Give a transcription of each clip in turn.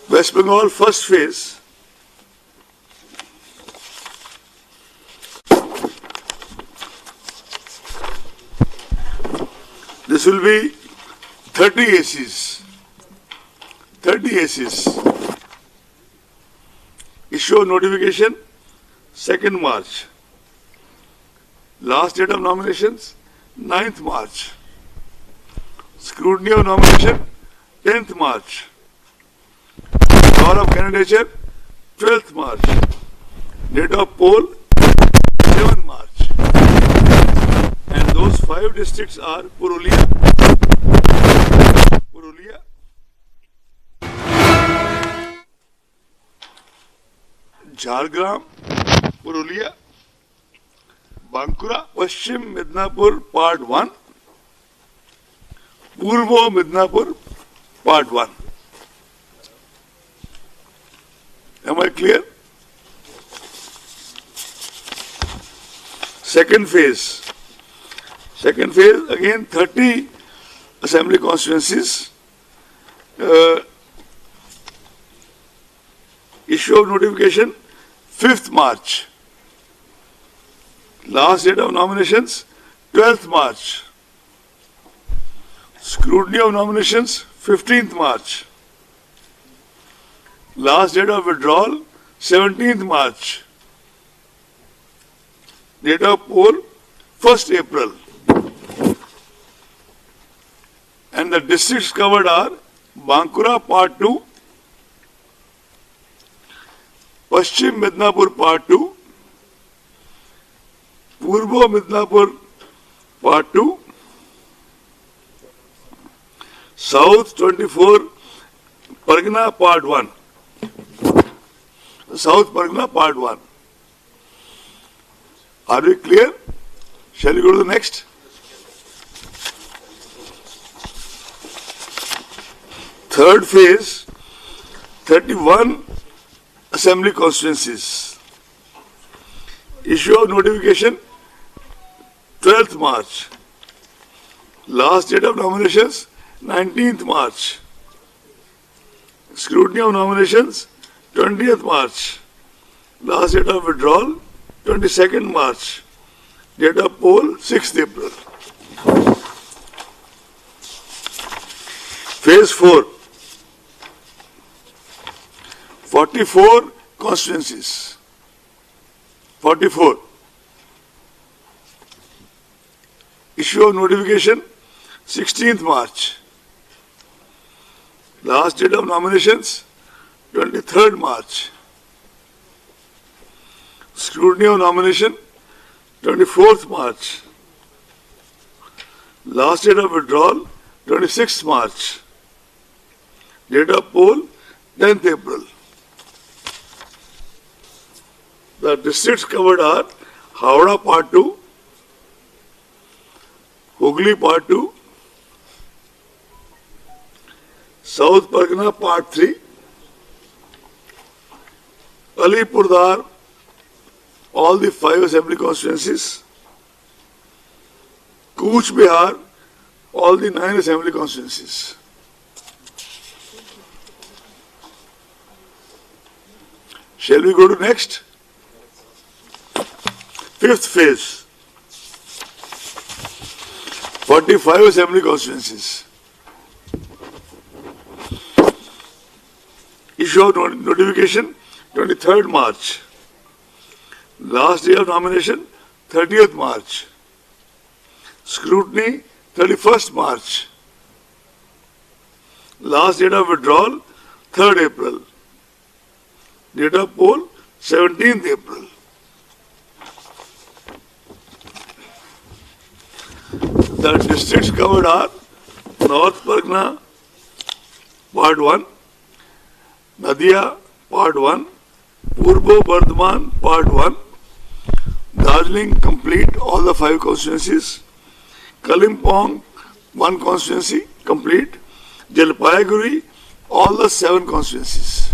West Bengal first phase. This will be 30 ACs. 30 ACs. Issue of notification 2nd March. Last date of nominations 9th March. Scrutiny of nomination 10th March. Call of candidature 12th March. Date of poll 7th March. And those 5 districts are Purulia, Jhargram, Purulia, Bankura, Paschim Midnapur Part 1, Purvo Midnapur Part 1. Am I clear? Second phase. Second phase, again 30 assembly constituencies. Issue of notification 5th March. Last date of nominations 12th March. Scrutiny of nominations 15th March. Last date of withdrawal 17th March. Date of poll 1st April. And the districts covered are Bankura Part 2, Paschim Midnapur Part 2, Purvo Midnapur Part 2, South 24 Pargana Part 1. South Pargana Part 1. Are we clear? Shall we go to the next? Third phase, 31 assembly constituencies. Issue of notification 12th March. Last date of nominations 19th March. Scrutiny of nominations 20th March. Last date of withdrawal 22nd March. Date of poll 6th April. Phase 4. 44 constituencies. 44. Issue of notification 16th March. Last date of nominations 23rd March. Scrutiny of nomination 24th March. Last date of withdrawal 26th March. Date of poll 10th April. The districts covered are Howrah Part 2, Hooghly Part 2, South Pargana Part 3, Alipurdar, all the 5 assembly constituencies, Cooch Behar, all the 9 assembly constituencies. Shall we go to next? 5th phase. 45 assembly constituencies. Issue of notification 23rd March. Last day of nomination 30th March. Scrutiny 31st March. Last date of withdrawal 3rd April. Date of poll 17th April. The districts covered are North Pargana Part 1, Nadia Part 1, Purbo Bardhaman Part 1, Darjeeling complete all the 5 constituencies, Kalimpong 1 constituency complete, Jalpaiguri all the 7 constituencies.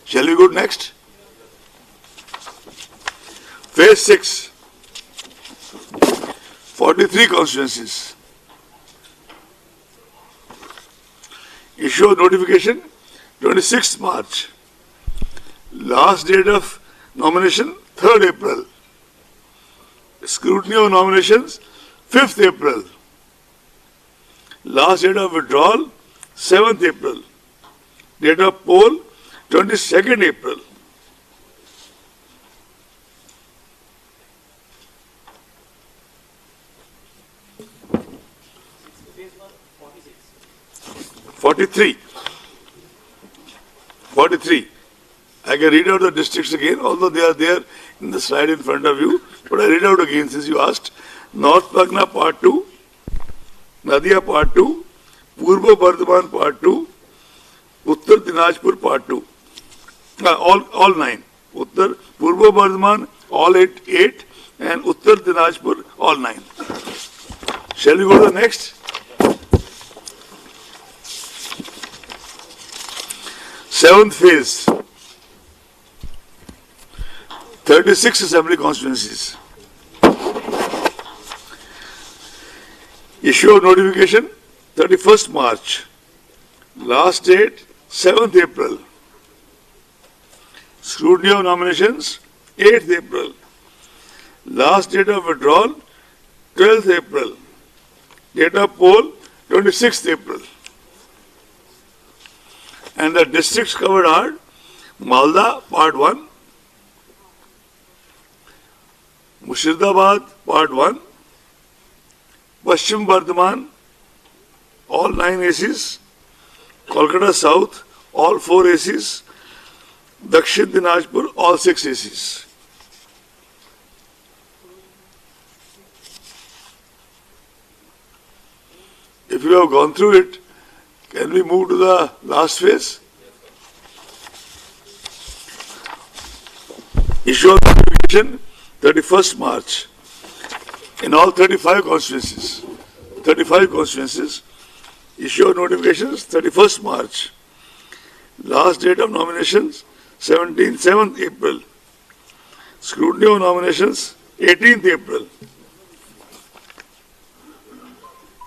Shall we go next? Phase 6, 43 constituencies. Issue of notification 26th March. Last date of nomination 3rd April. Scrutiny of nominations 5th April. Last date of withdrawal 7th April. Date of poll 22nd April. Phase 1, 46. 43. 43. I can read out the districts again, although they are there in the slide in front of you. But I read out again since you asked. North Pagna Part 2, Nadia Part 2, Purva Bardhaman Part 2, Uttar Dinajpur Part 2. All 9. Uttar, Purva Bardhaman, all 8, and Uttar Dinajpur, all 9. Shall we go to the next? Seventh phase. 36 assembly constituencies. Issue of notification 31st March. Last date 7th April. Scrutiny of nominations 8th April. Last date of withdrawal 12th April. Date of poll 26th April. And the districts covered are Malda Part 1, Murshidabad Part 1, Paschim Bardhaman, all 9 ACs, Kolkata South, all 4 ACs, Dakshin Dinajpur, all 6 ACs. If you have gone through it, can we move to the last phase? Issue of notification 31st March in all 35 constituencies. 35 constituencies. Issue of notifications 31st March. Last date of nominations 7th April. Scrutiny of nominations 18th April.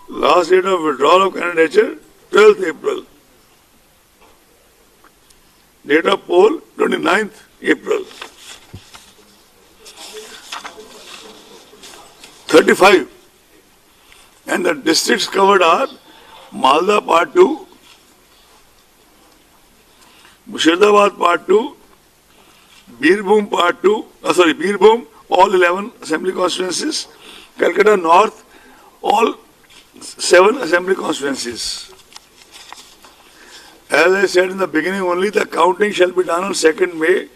Last date of withdrawal of candidature 12th April. Date of poll 29th April. 35. And the districts covered are Malda Part 2, Murshidabad Part 2, Birbhum Part 2, Birbhum, all 11 assembly constituencies, Calcutta North, all 7 assembly constituencies. As I said in the beginning only, the counting shall be done on 2nd May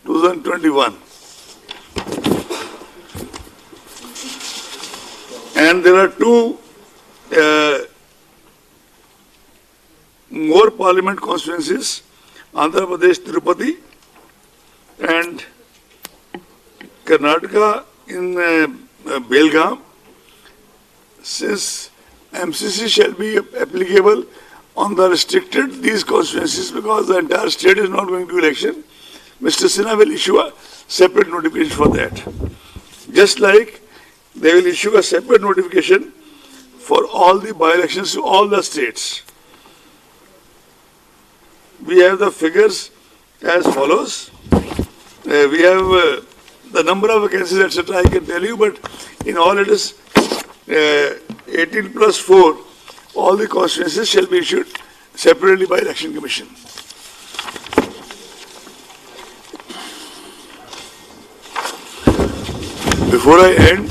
2021. And there are 2 more parliament constituencies, Andhra Pradesh, Tirupati, and Karnataka in Belgaum. Since MCC shall be applicable on the restricted these constituencies because the entire state is not going to election, Mr. Sinha will issue a separate notification for that. Just like they will issue a separate notification for all the by-elections to all the states. We have the figures as follows. We have the number of vacancies, etc. I can tell you, but in all it is 18 plus 4. All the constituencies shall be issued separately by Election Commission. Before I end,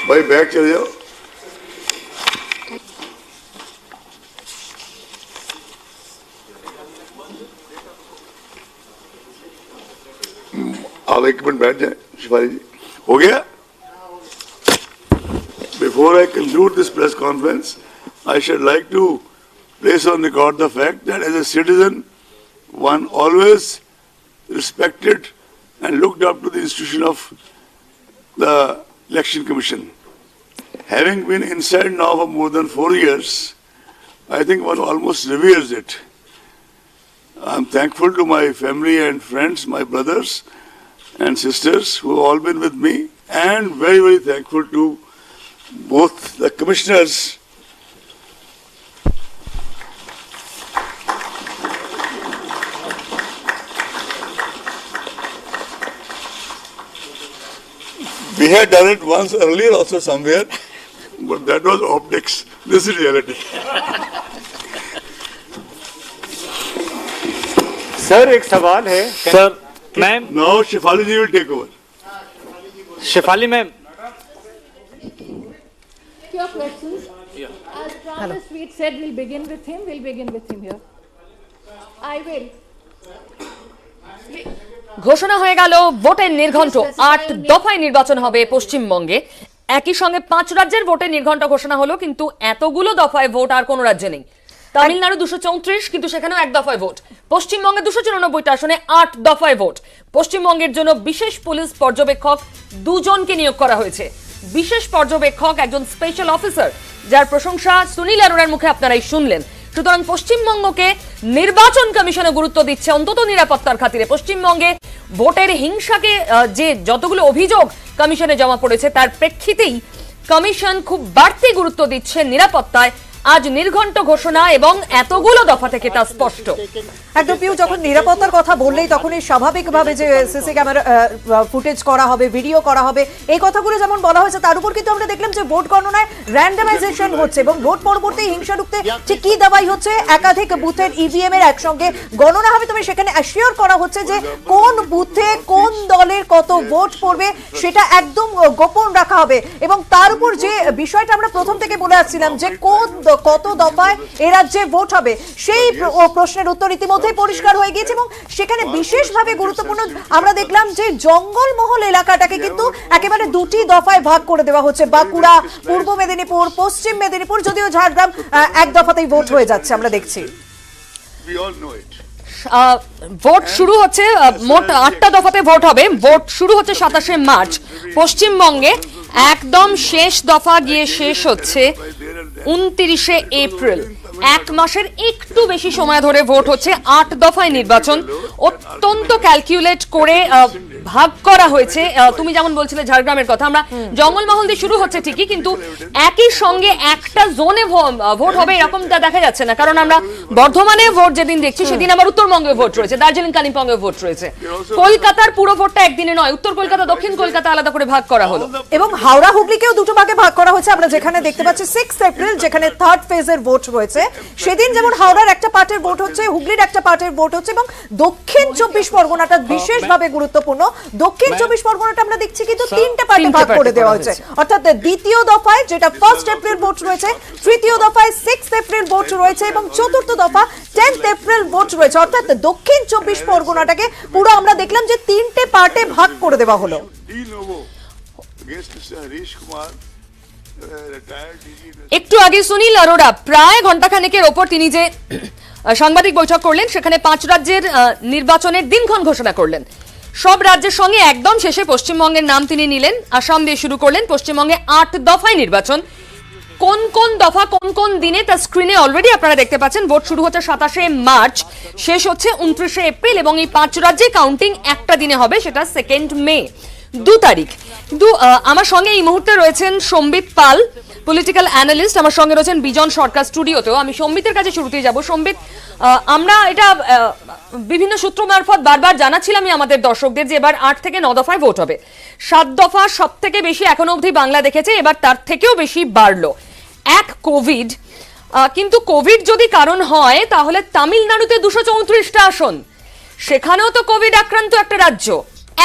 भाई bag चले जाओ. आप 1 minute बैठ जाए शिफाली जी. हो गया? Before I conclude this press conference, I should like to place on record the fact that as a citizen, one always respected and looked up to the institution of the Election Commission. Having been inside now for more than 4 years, I think one almost reveres it. I'm thankful to my family and friends, my brothers and sisters who have all been with me, and very, very thankful to both the commissioners we had done it once earlier also somewhere, but that was optics. This is reality. Sir एक सवाल है sir ma'am Now Shefali ji will take over. Shefali ma'am Your questions? As promised, we said we'll begin with him. We'll begin with him here. I will. ঘোষণা হয়ে গেল ভোটের নির্ঘণ্ট ৮ দফায় নির্বাচন হবে পশ্চিমবঙ্গে। একই সঙ্গে ৫ রাজ্যের ভোটের নির্ঘণ্ট ঘোষণা হলো, কিন্তু এতগুলো দফায় ভোট আর কোন রাজ্যে নেই। তামিলনাড়ু ২৩৪, কিন্তু সেখানেও এক দফায় ভোট। পশ্চিমবঙ্গে ২৯৪টা আসনে ৮ দফায় ভোট। পশ্চিমবঙ্গের জন্য বিশেষ পুলিশ পর্যবেক্ষক ২ জনকে নিয়োগ করা হয়েছে। বিশেষ পর্যবেক্ষক একজন স্পেশাল অফিসার, যার প্রশংসা সুনীল অরোরার মুখে আপনারাই শুনলেন। সুতরাং পশ্চিমবঙ্গকে নির্বাচন কমিশনে গুরুত্ব দিচ্ছে অন্তত নিরাপত্তার খাতিরে। পশ্চিমবঙ্গে ভোটের হিংসাকে যে যতগুলো অভিযোগ কমিশনে জমা পড়েছে, তার প্রেক্ষিতেই কমিশন খুব বাড়তি গুরুত্ব দিচ্ছে নিরাপত্তায়। আজ নির্ঘণ্ট ঘোষণা এবং এতগুলো দফা থেকে তা স্পষ্ট। একদম পিউ, যখন নিরাপত্তার কথা বললেই তখনই স্বাভাবিকভাবে যে সিসি ক্যামেরা ফুটেজ করা হবে, ভিডিও করা হবে, এই কথাগুলো যেমন বলা হয়েছে, তার উপর কিন্তু আমরা দেখলাম যে ভোট গণনায় র্যান্ডমাইজেশন হচ্ছে এবং ভোট পরবর্তী হিংসা ঢুকতে ঠিক কি দাবাই হচ্ছে, একাধিক বুথের ইভিএম এর একসঙ্গে গণনা হবে, তবে সেখানে অ্যাসিওর করা হচ্ছে যে কোন বুথে কোন দলের কত ভোট পড়বে সেটা একদম গোপন রাখা হবে। এবং তার উপর যে বিষয়টা আমরা প্রথম থেকে বলে আসছিলাম যে কত দফায় এ রাজ্যে ভোট হবে, সেই প্রশ্নের উত্তর ইতিমধ্যেই পরিষ্কার হয়ে গিয়েছে। এবং সেখানে বিশেষভাবে গুরুত্বপূর্ণ আমরা দেখলাম যে জঙ্গলমহল এলাকাটাকে কিন্তু একেবারে 2টি দফায় ভাগ করে দেওয়া হচ্ছে। বাঁকুড়া, পূর্ব মেদিনীপুর, পশ্চিম মেদিনীপুর, যদিও ঝাড়গ্রাম এক দফাতেই ভোট হয়ে যাচ্ছে আমরা দেখছি। We all know it. Vote শুরু হচ্ছে, মোট 8টা দফাতে ভোট হবে। ভোট শুরু হচ্ছে 27শে মার্চ। পশ্চিমবঙ্গে একদম শেষ দফা গিয়ে শেষ হচ্ছে 29শে এপ্রিল। এক মাসের একটু বেশি সময় ধরে ভোট হচ্ছে। 8 দফায় নির্বাচন অত্যন্ত ক্যালকুলেট করে ভাগ করা হয়েছে। তুমি যেমন বলছিলে ঝাড়গ্রামের কথা, আমরা জঙ্গলমহল দিয়ে শুরু হচ্ছে ঠিকই, কিন্তু একই সঙ্গে একটা জোনে ভোট হবে এরকমটা দেখা যাচ্ছে না। কারণ আমরা বর্ধমানে ভোট যেদিন দেখছি, সেদিন আবার উত্তরবঙ্গে ভোট রয়েছে, দার্জিলিং কালিম্পংয়ে ভোট রয়েছে। কলকাতার পুরো ভোটটা একদিনে নয়, উত্তর কলকাতা দক্ষিণ কলকাতা আলাদা করে ভাগ করা হলো। এবং হাওড়া হুগলিকেও দুটো ভাগে ভাগ করা হয়েছে। আমরা যেখানে দেখতে পাচ্ছি 6 এপ্রিল যেখানে থার্ড ফেজের ভোট রয়েছে, সেদিন যেমন হাওড়ার একটা পার্টের ভোট হচ্ছে, হুগলির একটা পার্টের ভোট হচ্ছে। এবং দক্ষিণ 24 পরগনাটা বিশেষভাবে গুরুত্বপূর্ণ। দক্ষিণ 24 পরগনাটা আমরা দেখছি কিন্তু 3টে পার্টে ভাগ করে দেওয়া হয়েছে। অর্থাৎ দ্বিতীয় দফায় যেটা 1 এপ্রিল ভোট রয়েছে, তৃতীয় দফায় 6 এপ্রিল ভোট রয়েছে এবং চতুর্থ দফা 10 এপ্রিল ভোট রয়েছে। অর্থাৎ দক্ষিণ 24 পরগনাটাকে পুরো আমরা দেখলাম যে 3টে পার্টে ভাগ করে দেওয়া হলো। একটু আগে সুনীল অরোরা প্রায় ঘন্টাখানেকের ওপর তিনি যে সাংবাদিক বৈঠক করলেন, সেখানে 5 রাজ্যের নির্বাচনের দিনক্ষণ ঘোষণা করলেন। সব রাজ্যের সঙ্গে একদম শেষে পশ্চিমবঙ্গের নাম তিনি নিলেন। আসাম দিয়ে শুরু করলেন। পশ্চিমবঙ্গে 8 দফায় নির্বাচন। কোন কোন দফা কোন কোন দিনে তা স্ক্রিনে অলরেডি আপনারা দেখতে পাচ্ছেন। ভোট শুরু হচ্ছে 27শে মার্চ, শেষ হচ্ছে 29শে এপ্রিল এবং এই 5 রাজ্যে কাউন্টিং একটা দিনে হবে, সেটা 2 মে 2 তারিখ। কিন্তু আমার সঙ্গে এই মুহূর্তে রয়েছেন সম্বিত পাল, পলিটিক্যাল অ্যানালিস্ট। আমার সঙ্গে রয়েছেন বিজন সরকার স্টুডিওতেও। আমি সম্বিতের কাছে শুরুতেই যাব। সম্বিত, আমরা এটা বিভিন্ন সূত্র মারফত বারবার জানাচ্ছিলামই আমাদের দর্শকদের যে এবার 8 থেকে 9 দফায় ভোট হবে। 7 দফা সব থেকে বেশি এখনো অবধি বাংলা দেখেছে, এবার তার থেকেও বেশি বাড়লো। এক কোভিড, কিন্তু কোভিড যদি কারণ হয় তাহলে তামিলনাড়ুতে 234টা আসন, সেখানেও তো কোভিড আক্রান্ত একটা রাজ্য।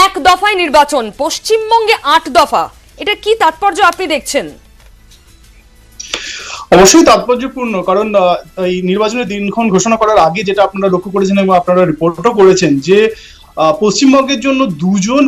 এক দফায় নির্বাচন, পশ্চিমবঙ্গে 8 দফা, এটা কি তাৎপর্য আপনি দেখছেন? অবশ্যই তাৎপর্যপূর্ণ, কারণ এই নির্বাচনের দিনক্ষণ ঘোষণা করার আগে যেটা আপনারা লক্ষ্য করেছেন এবং আপনারা রিপোর্টও করেছেন যে পশ্চিমবঙ্গের জন্য 2 জন